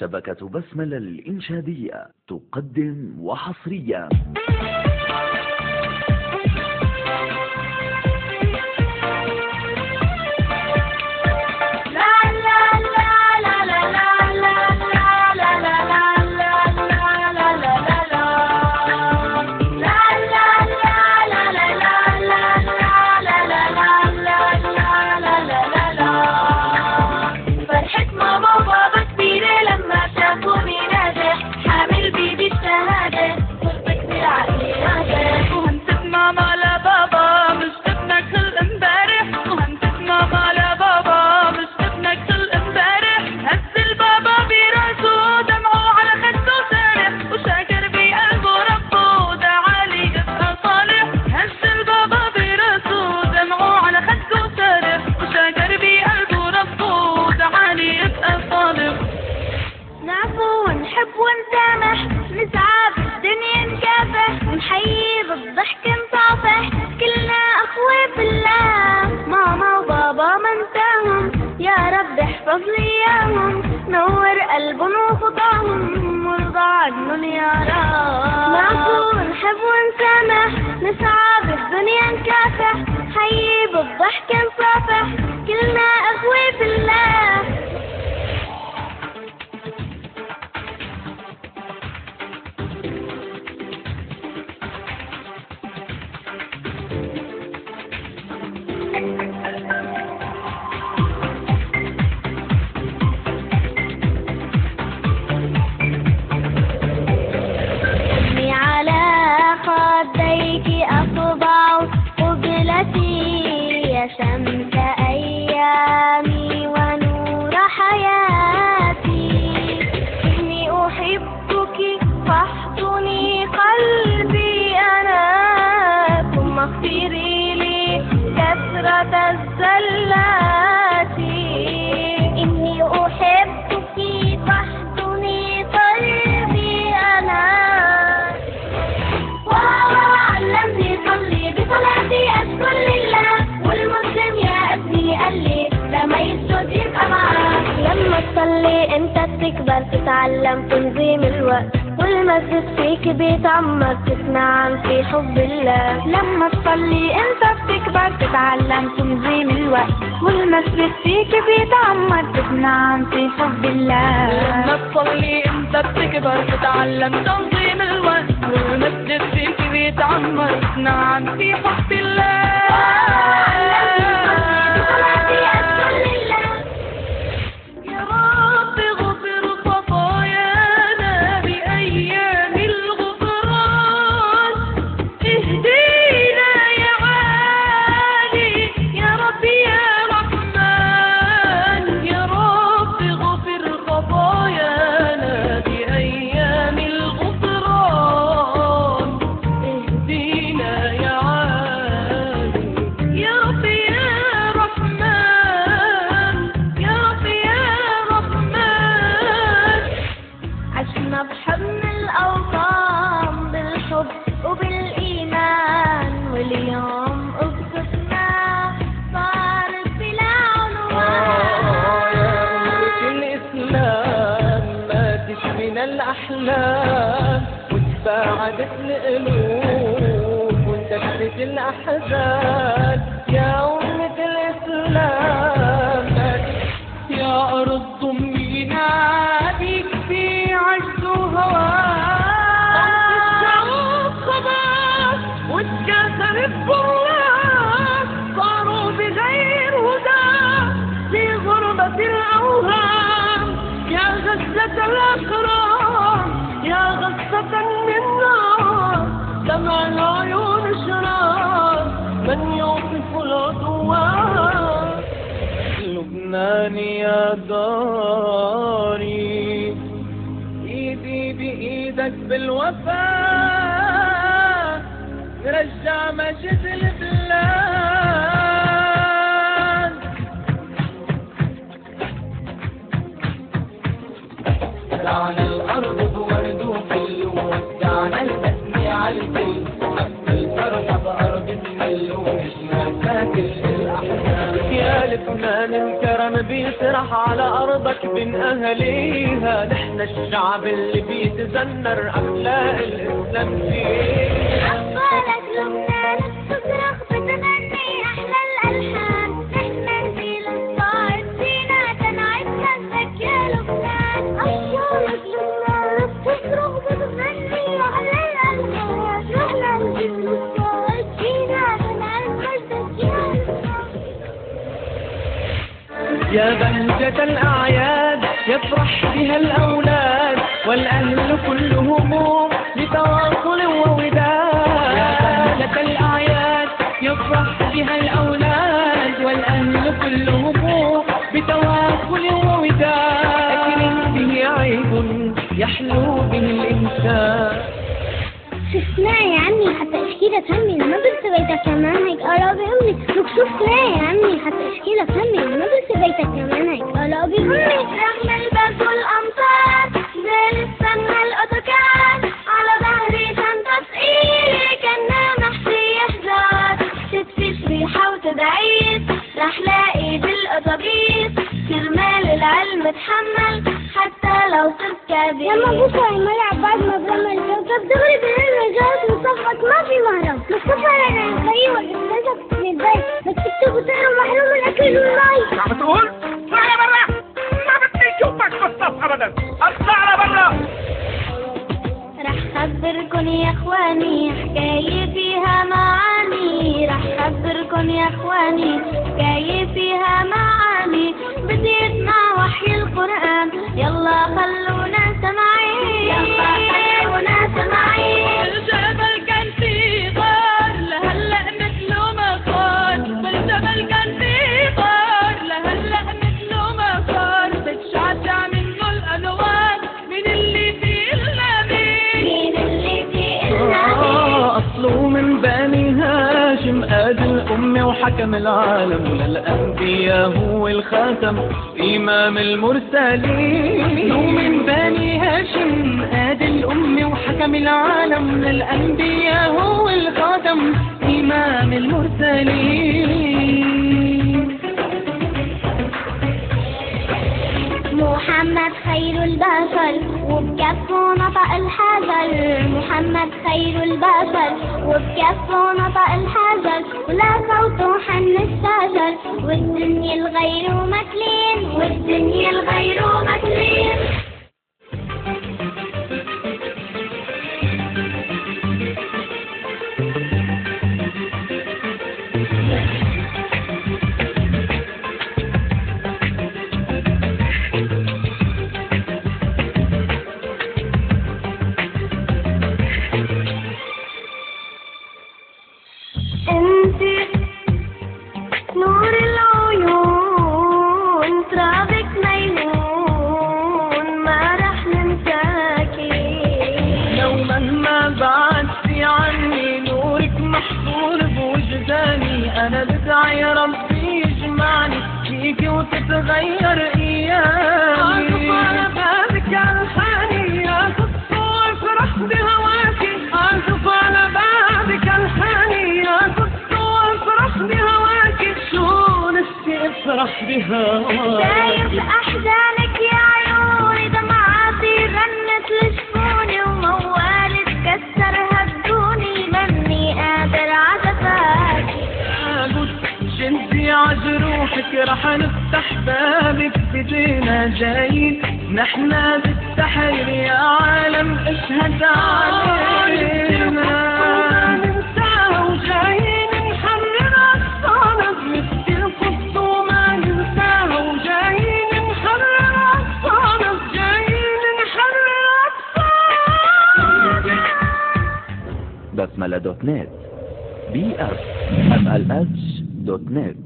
شبكة بسملة الإنشادية تقدم وحصريا نحب ونسامح نسعى بالدنيا نكافح نحيي بالضحك نصافح كلنا أخوة بالله ماما وبابا ما انساهم يا رب احفظ لي اياهم نور قلبهم وخطاهم وارضى عنهم يا رب نعفو ونحب ونسامح نسعى بالدنيا نكافح نحيي بالضحك نصافح كلنا أخوة بالله شمس أيامي ونور حياتي إني أحبك فاحضني قلبي أنا ثم اغفري لي كثرة الزلات إني أحبك فاحضني قلبي أنا وعلمني صلي بصلاتي أشكر لله والمسلم يا ابني قال لي لما يسجد يبقى معاك لما تصلي انت بتكبر تتعلم تنظيم الوقت والمسجد فيك بيتعمر تسمع عن في حب الله لما تصلي انت بتكبر تتعلم تنظيم الوقت والمسجد فيك بيتعمر تسمع عن في حب الله لما تصلي انت بتكبر تتعلم تنظيم الوقت والمسجد فيك بيتعمر تسمع عن في حب الله بحضن الأوطان بالحب وبالإيمان واليوم أبسطنا صارت بلا عنوان يا الإسلام ما تشفينا الأحلام وتباعدت القلوب وانتكست الأحزان يا أمة الإسلام يا أرض ضمينا بيك في عجز وهوان الشعوب خلاص واتكسرت بالله صاروا بغير هدى في غربة الأوهام يا غزة الأكرام يا غزة من نار دمع العيون شرار من يوقف العدوان لبنان يا داري ايدي بايدك بالوفاء نرجع مجد البلاد دعنا الارض ورد وفل ودعنا الاسمي على الكل حب الفرحه بارض الحل ومشنا فاكر الاحزان يا لبنان الكرم بيسرح على ارضك بين اهاليها احنا الشعب اللي بيتذنر اخلاق الاسلام فيه. أطفالك لبنان بتصرخ بتغني أحلى الألحان، نحن نزيل الصاعد فينا تنعد نفسك يا لبنان. أطفالك لبنان بتصرخ بتغني أحلى الألحان، نحن نزيل الصاعد فينا تنعد نفسك يا لبنان. يا بهجة الأعياد يفرح بها الأولاد والأهل كلهم لتواصل ووداد. يا بهجة الأعياد يفرح بها الأولاد والأهل كلهم بتواصل ووداد. لكن به عيب يحلو به الإنسان. شفنا يا عمي حتى اشكيلة همي لما بنت بيتك كمان هيك قرابي امي. لك شفنا يا عمي حتى اشكيلة همي لما بنت بيتك كمان هيك قرابي امي. رغم البرد والامطار زي السما الاوتوكار، على ظهري شنطة ثقيلة كنا محشي حجار. تدفش ريحة وتدعيس رح لاقي بالاتوبيس، كرمال العلم اتحمل حتى لو صرت كبير. لما بوصل الملعب بعد ما برمى الكوكب دغري بالرجال مصفك ما في مهرب. مصطفى انا الخير والاستاذك من البيت بس تكتب وتقرا محروم الاكل والمي. شو عم تقول؟ اطلع برا، ما بدي اشوفك بالصف ابدا، اطلع برا. رح خبركن يا اخواني حكاية فيها معاني، رح خبركن يا اخواني حكاية فيها معاني. بدي اسمع وحي القرآن يلا خلونا سمعين، يلا خلونا سمعين. الجبل كان فيه غار لهلا مثله ما صار، والجبل كان فيه غار لهلا مثله ما صار. بتشعشع منه الألوان من اللي فيه النبي، مين اللي فيه النبي. أصله من بني هاشم آدي الأم وحكم العالم، وللأنبياء هو الخاتم إمام المرسلين. ومن بني هاشم آدي الأم وحكم العالم، للأنبياء هو الخاتم إمام المرسلين. محمد خير البشر وبكفه نطق الحجر، محمد خير البشر وبكفه نطق الحجر. ولا صوته حن الشجر والدنيا الغير مكلين، والدنيا الغير مكلين. انتي نور العيون ترابك ميمون ما رح ننساكي. لو مهما بعدتي عني نورك محفور بوجداني. أنا بدعي ربي يجمعني فيكي وتتغير أيامي. أعزف على بابك ألحاني يا قصة وافرح بهواكي، أعزف على بابك ألحاني يا قصة وافرح بهواكي. شو نفسي افرح بهواكي. شايف أحزانك يا عيوني دمعاتي غنت لجفوني، وموالي تكسر هدوني ماني قادر عزفاكي. شدي عجروحك رح نفتح بابك بدينا جايين. نحنا بالتحرير يا عالم اشهد علينا. ننساها وجايين نحرر أطفالنا مثل القدس وما ننساها. وجايين نحرر أطفالنا، جايين نحرر أطفالنا. بسملة.net BSMLH.net